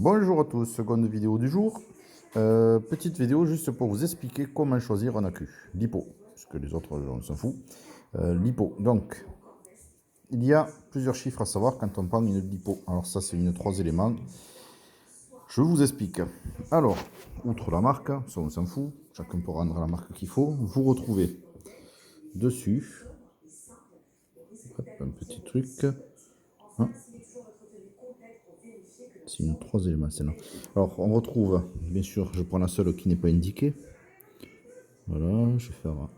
Bonjour à tous, seconde vidéo du jour. Petite vidéo juste pour vous expliquer comment choisir un accu. LiPo, parce que les autres on s'en fout. LiPo, donc il y a plusieurs chiffres à savoir quand on parle d'une LiPo. Alors ça c'est une 3 éléments. Je vous explique. Alors, outre la marque, ça on s'en fout, chacun peut rendre la marque qu'il faut. Vous retrouvez dessus un petit truc. Hein, c'est une 3 éléments celle-là. Alors on retrouve, bien sûr, je prends la seule qui n'est pas indiquée. Voilà, je vais faire.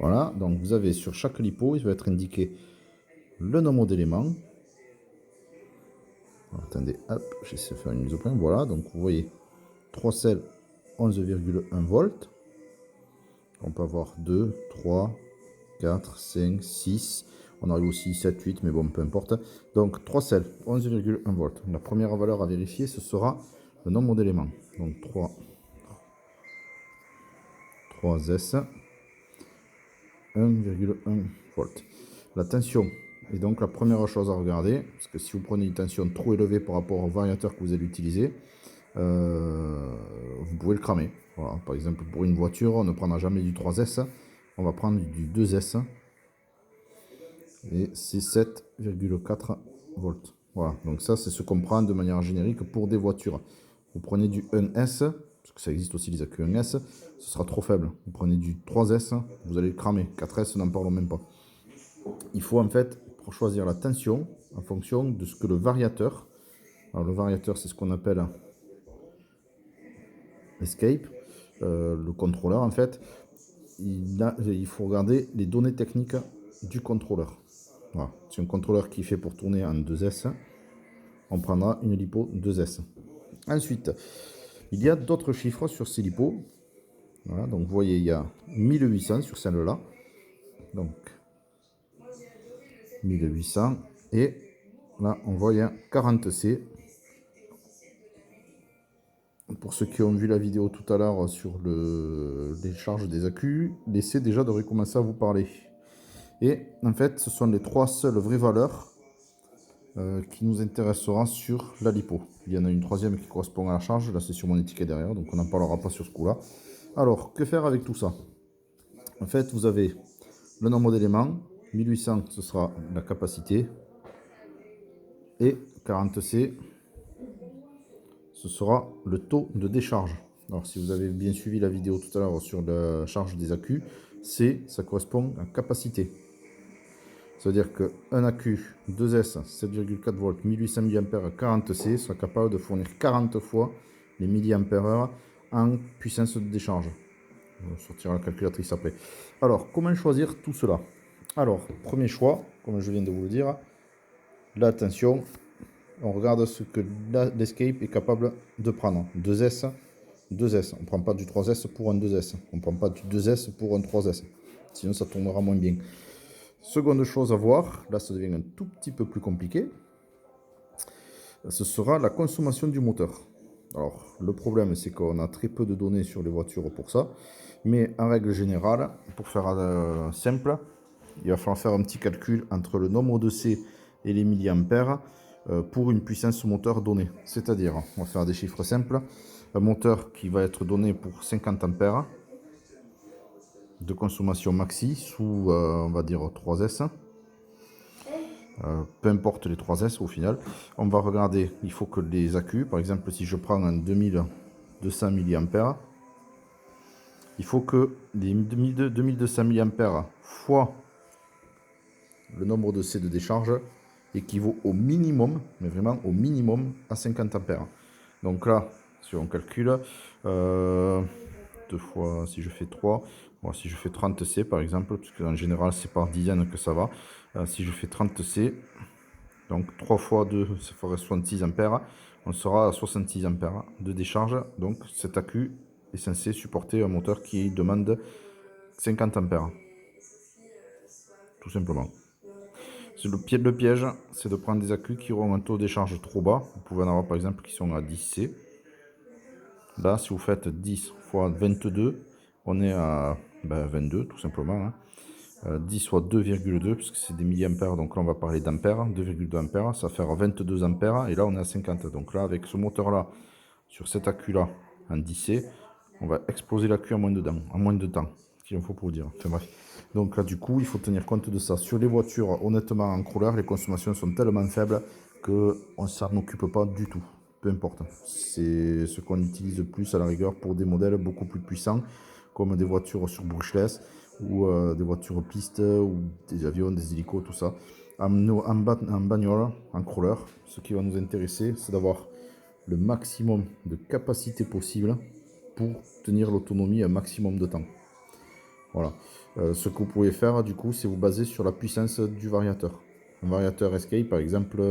Voilà, donc vous avez sur chaque lipo, il va être indiqué le nombre d'éléments. Attendez, hop, j'essaie de faire une mise au point. Voilà, donc vous voyez 3 selles 11,1 volts. On peut avoir 2, 3, 4, 5, 6. On arrive aussi 7, 8, mais bon, peu importe. Donc 3 selles 11,1 volts. La première valeur à vérifier, ce sera le nombre d'éléments. Donc 3S, 1,1 volts. La tension est donc la première chose à regarder, parce que si vous prenez une tension trop élevée par rapport au variateur que vous allez utiliser, vous pouvez le cramer. Voilà. Par exemple, pour une voiture, on ne prendra jamais du 3S, on va prendre du 2S, et c'est 7,4 volts. Voilà, donc ça c'est ce qu'on prend de manière générique pour des voitures. Vous prenez du 1S, parce que ça existe aussi les accus 1S, ce sera trop faible. Vous prenez du 3S, vous allez le cramer. 4S, n'en parlons même pas. Il faut en fait, pour choisir la tension, en fonction de ce que le variateur, alors le variateur c'est ce qu'on appelle Escape, le contrôleur en fait, il faut regarder les données techniques du contrôleur. Voilà. C'est un contrôleur qui fait pour tourner en 2S, on prendra une lipo 2S. Ensuite, il y a d'autres chiffres sur ces lipos. Voilà, donc vous voyez, il y a 1800 sur celle-là. Donc 1800. Et là, on voit il y a 40C. Pour ceux qui ont vu la vidéo tout à l'heure sur les charges des accus, l'essai déjà devrait commencer à vous parler. Et en fait, ce sont les trois seules vraies valeurs qui nous intéresseront sur la lipo. Il y en a une troisième qui correspond à la charge, là c'est sur mon étiquette derrière, donc on n'en parlera pas sur ce coup-là. Alors, que faire avec tout ça? En fait, vous avez le nombre d'éléments, 1800 ce sera la capacité, et 40C ce sera le taux de décharge. Alors si vous avez bien suivi la vidéo tout à l'heure sur la charge des accus, ça correspond à capacité. C'est-à-dire qu'un accu 2S 7,4 volts 1800 mAh 40C sera capable de fournir 40 fois les milliampères-heure en puissance de décharge. On sortira la calculatrice après. Alors, comment choisir tout cela? Alors, premier choix, comme je viens de vous le dire, la tension. On regarde ce que l'Escape est capable de prendre. 2S, 2S. On ne prend pas du 3S pour un 2S. On ne prend pas du 2S pour un 3S. Sinon, ça tournera moins bien. Seconde chose à voir, là ça devient un tout petit peu plus compliqué, ce sera la consommation du moteur. Alors, le problème, c'est qu'on a très peu de données sur les voitures pour ça. Mais en règle générale, pour faire simple, il va falloir faire un petit calcul entre le nombre de C et les milliampères pour une puissance moteur donnée. C'est-à-dire, on va faire des chiffres simples. Un moteur qui va être donné pour 50 ampères de consommation maxi sous, on va dire, 3S. Peu importe les 3S au final. On va regarder, il faut que les accus, par exemple si je prends un 2200 mAh, il faut que les 2200 mAh fois le nombre de C de décharge équivaut au minimum, mais vraiment au minimum, à 50 ampères. Donc là, si on calcule, 2 fois, si je fais 3, bon, si je fais 30 C par exemple, parce que en général c'est par dizaine que ça va, si je fais 30 C, donc 3 fois 2, ça ferait 66 ampères. On sera à 66 ampères de décharge. Donc cet accu est censé supporter un moteur qui demande 50 ampères. Tout simplement. Le piège, c'est de prendre des accus qui auront un taux de décharge trop bas. Vous pouvez en avoir par exemple qui sont à 10C. Là, si vous faites 10 fois 22, on est à 22 tout simplement. 10 soit 2,2, puisque c'est des milliampères, donc là on va parler d'ampères, 2,2 ampères, ça va faire 22 ampères, et là on est à 50. Donc là, avec ce moteur-là, sur cet accu-là, en 10C, on va exploser l'accu en moins de temps, ce qu'il en faut pour dire. Enfin bref. Donc là, du coup, il faut tenir compte de ça. Sur les voitures, honnêtement, en crawler, les consommations sont tellement faibles que ça n'occupe pas du tout. Peu importe. C'est ce qu'on utilise le plus à la rigueur pour des modèles beaucoup plus puissants, comme des voitures sur brushless, ou des voitures pistes, ou des avions, des hélicos, tout ça. En bagnole, en crawler, ce qui va nous intéresser, c'est d'avoir le maximum de capacité possible pour tenir l'autonomie un maximum de temps. Voilà. Ce que vous pouvez faire, du coup, c'est vous baser sur la puissance du variateur. Un variateur Escape, par exemple,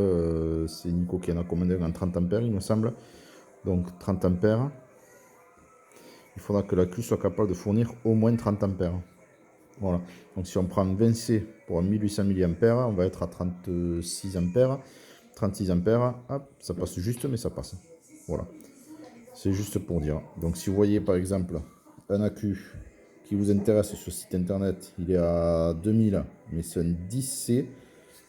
c'est Nico qui en a commandé en 30 ampères, il me semble. Donc 30 ampères, il faudra que la l'accu soit capable de fournir au moins 30 ampères. Voilà. Donc si on prend 20C pour un 1800 mAh, on va être à 36 ampères. 36 ampères, hop, ça passe juste, mais ça passe. Voilà. C'est juste pour dire. Donc si vous voyez par exemple un accu qui vous intéresse sur le site internet, il est à 2000, mais c'est un 10C.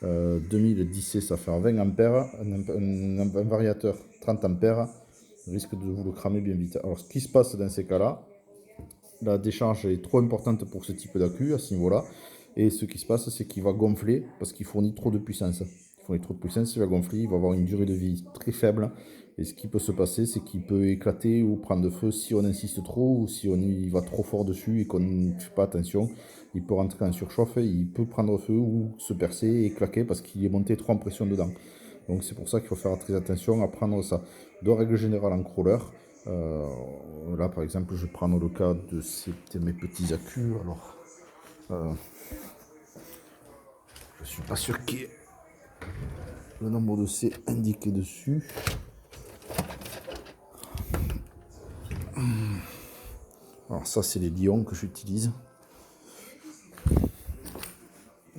2000 10C, ça fait 20 ampères. Un variateur 30 ampères risque de vous le cramer bien vite. Alors ce qui se passe dans ces cas-là, la décharge est trop importante pour ce type d'accu à ce niveau-là. Et ce qui se passe, c'est qu'il va gonfler parce qu'il fournit trop de puissance. Il fournit trop de puissance, il va gonfler, il va avoir une durée de vie très faible. Et ce qui peut se passer, c'est qu'il peut éclater ou prendre feu si on insiste trop ou si on y va trop fort dessus et qu'on ne fait pas attention. Il peut rentrer en surchauffe, il peut prendre feu ou se percer et claquer parce qu'il est monté trop en pression dedans. Donc c'est pour ça qu'il faut faire très attention à prendre ça. De règle générale en crawler, là par exemple je vais prendre le cas de mes petits accus. Alors je suis pas sûr qu'il y ait le nombre de C indiqué dessus. Alors ça c'est les lions que j'utilise.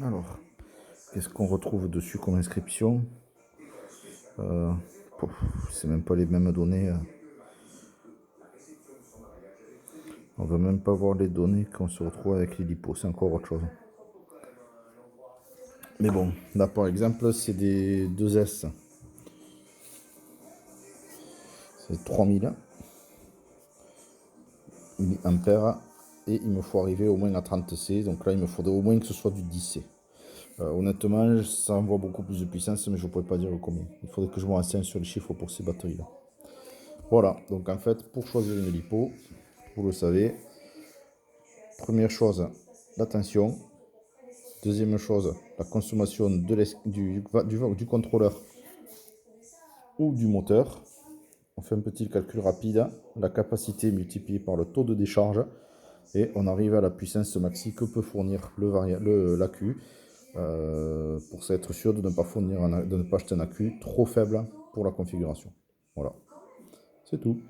Alors qu'est-ce qu'on retrouve dessus comme inscription? C'est même pas les mêmes données. On va même pas voir les données qu'on se retrouve avec les lipos, c'est encore autre chose. Mais bon, là par exemple c'est des 2S. C'est 3000 ampères et il me faut arriver au moins à 30C. Donc là il me faudrait au moins que ce soit du 10C. Honnêtement, ça envoie beaucoup plus de puissance, mais je ne pourrais pas dire combien. Il faudrait que je me renseigne sur les chiffres pour ces batteries-là. Voilà, donc en fait, pour choisir une lipo, vous le savez, première chose, la tension. Deuxième chose, la consommation du contrôleur ou du moteur. On fait un petit calcul rapide, la capacité multipliée par le taux de décharge, et on arrive à la puissance maxi que peut fournir l'accu. Pour être sûr de ne pas de ne pas acheter un accu trop faible pour la configuration. Voilà, c'est tout.